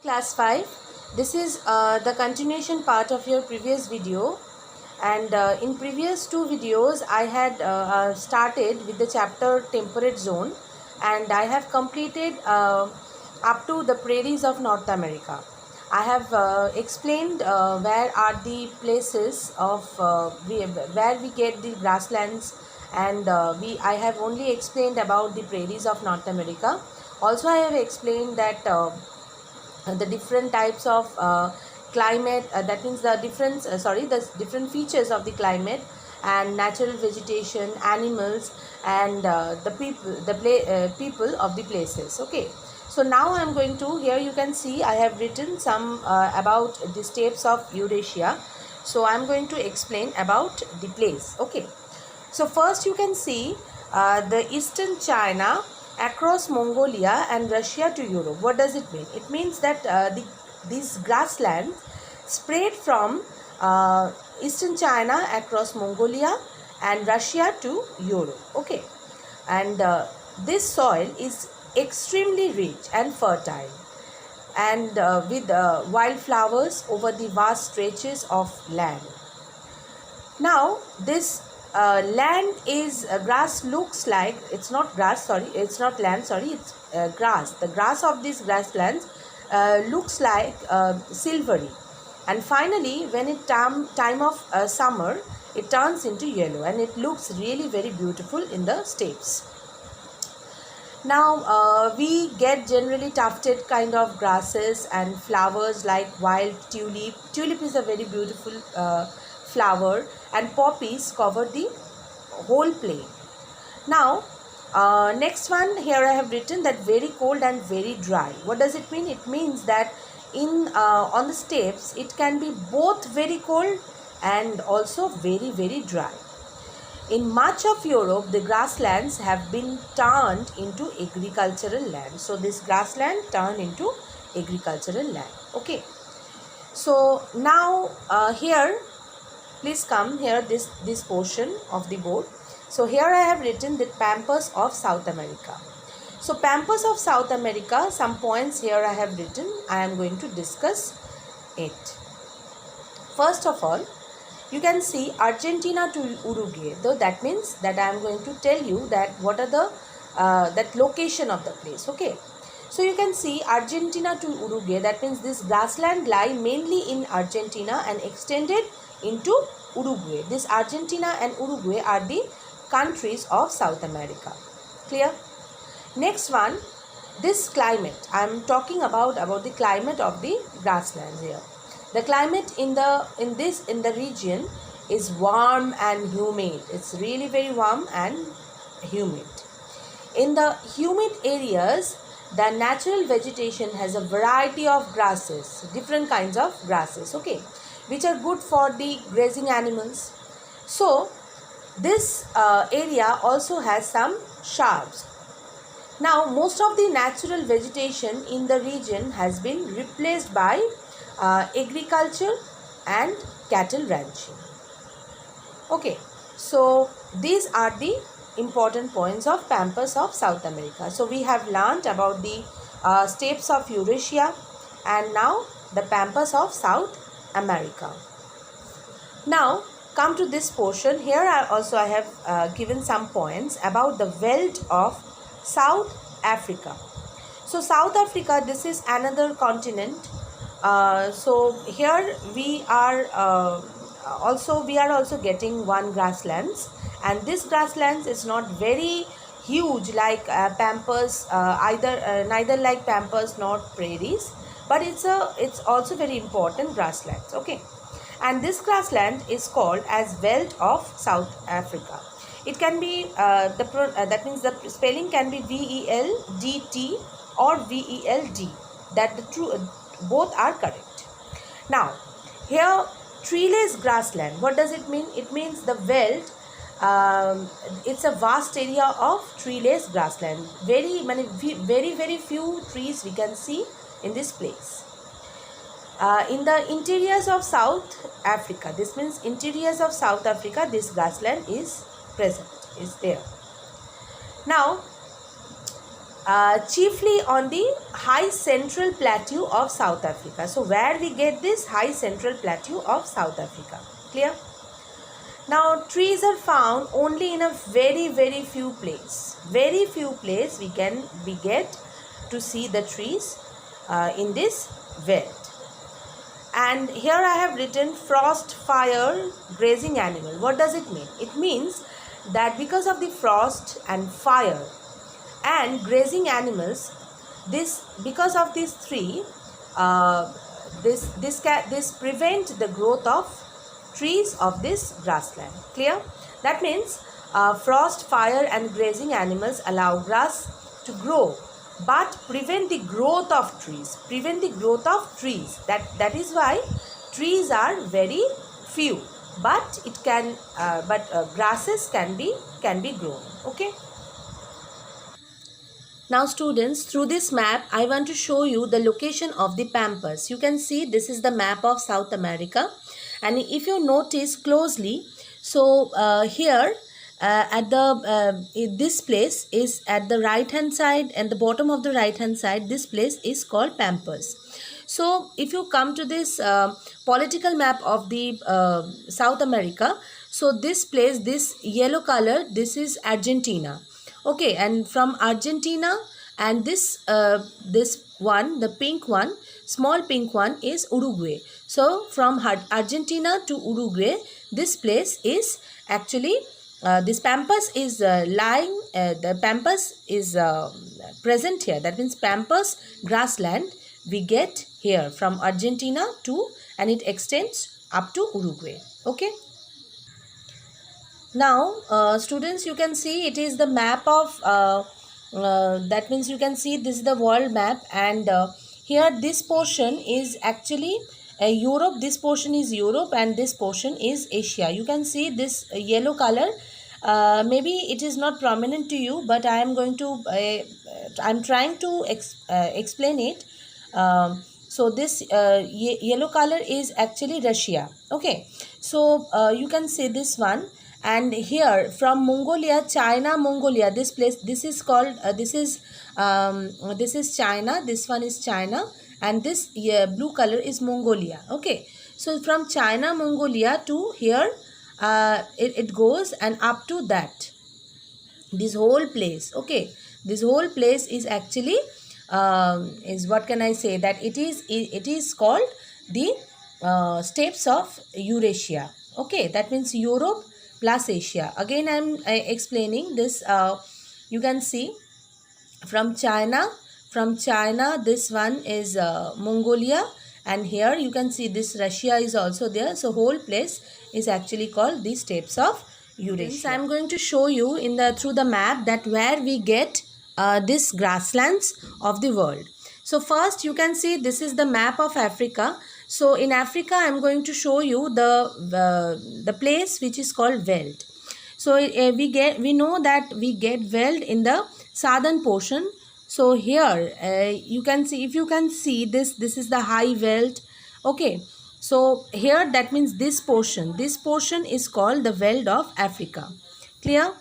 Class 5. This is the continuation part of your previous video, and in previous two videos I had started with the chapter temperate zone, and I have completed up to the prairies of North America. I have explained where are the places of where we get the grasslands, and I have only explained about the prairies of North America. Also I have explained that the different types of climate, that means the different features of the climate and natural vegetation, animals, and the people of the places. Okay, so now I am going to, here you can see I have written some about the steppes of Eurasia. So I am going to explain about the place. Okay, so first you can see the eastern China across Mongolia and Russia to Europe. What does it mean? It means that these grasslands spread from eastern China across Mongolia and Russia to Europe. Okay, and this soil is extremely rich and fertile, and with wildflowers over the vast stretches of land. Now this land is grass looks like, it's not grass, sorry, it's not land, sorry, it's grass. The grass of these grasslands looks like silvery, and finally when it time of summer it turns into yellow, and it looks really very beautiful in the steppes. Now we get generally tufted kind of grasses and flowers like wild tulip. Tulip is a very beautiful flower, and poppies cover the whole plain. Now next one, here I have written that very cold and very dry. What does it mean? It means that in on the steppes it can be both very cold and also very very dry. In much of Europe, the grasslands have been turned into agricultural land. So this grassland turned into agricultural land. Okay, so now here, please come here, this portion of the board. So here I have written the pampas of South America. So pampas of South America, some points here I have written. I am going to discuss it. First of all, you can see Argentina to Uruguay. So that means that I am going to tell you that what are the that location of the place. Okay, so you can see Argentina to Uruguay. That means this grassland lie mainly in Argentina and extended into Uruguay. This Argentina and Uruguay are the countries of South America. Clear? Next one, this climate. I am talking about the climate of the grasslands here. The climate in the region is warm and humid. It's really very warm and humid. In the humid areas, the natural vegetation has a variety of grasses, different kinds of grasses, okay, which are good for the grazing animals. So this area also has some shrubs. Now most of the natural vegetation in the region has been replaced by agriculture and cattle ranching. Okay, so these are the important points of pampas of South America. So we have learnt about the steppes of Eurasia, and now the pampas of South America. Now come to this portion. Here I have given some points about the wealth of South Africa. So South Africa, this is another continent. So here we are also getting one grasslands, and this grasslands is not very huge like pampas, neither like pampas nor prairies, but it's also very important grasslands. Okay, and this grassland is called as wealth of South Africa. It can be that means the spelling can be VELDT or VELD. That the true both are correct. Now here treeless grassland. What does it mean? It means the wealth. It's a vast area of treeless grassland. Very few trees we can see in this place. In the interiors of South Africa, this means interiors of South Africa, this grassland is present, is there. Now chiefly on the high central plateau of South Africa. So where we get this high central plateau of South Africa? Clear? Now trees are found only in a very few places. Very few places we get to see the trees in this veldt. And here I have written frost, fire, grazing animal. What does it mean? It means that because of the frost and fire and grazing animals, because of these three, this prevent the growth of trees of this grassland. Clear? That means frost, fire and grazing animals allow grass to grow but prevent the growth of trees. That is why trees are very few, but grasses can be grown. Okay. Now students, through this map I want to show you the location of the pampas. You can see this is the map of South America, and if you notice closely, so here this place is at the right hand side, and the bottom of the right hand side, this place is called pampas. So if you come to this political map of the South America, so this place, this yellow color, this is Argentina. Okay, and from Argentina, and this one, the pink one, small pink one, is Uruguay. So from Argentina to Uruguay, this place is actually this pampas is lying. The pampas is present here. That means pampas grassland we get here from Argentina to, and it extends up to Uruguay. Okay. Now students, you can see it is the map of that means you can see this is the world map, and here this portion is actually Europe. This portion is Europe and this portion is Asia. You can see this yellow color. Maybe it is not prominent to you, but I am going to I'm trying to explain it. So this yellow color is actually Russia. Okay, so you can see this one. And here from Mongolia, China, Mongolia, this place, this is called this is China. This one is China, and this blue color is Mongolia. Okay, so from China, Mongolia to here, it goes and up to that, this whole place. Okay, this whole place is actually is, what can I say, that it is called the steppes of Eurasia. Okay, that means Europe plus Asia. Again I am explaining this. You can see from China, this one is Mongolia, and here you can see this Russia is also there. So whole place is actually called the steppes of Eurasia. I am going to show you through the map that where we get this grasslands of the world. So first you can see this is the map of Africa. So in Africa I am going to show you the place which is called veldt. So we know that we get veldt in the southern portion. So here you can see, if you can see this is the high veldt. Okay, so here that means this portion is called the veldt of Africa. Clear?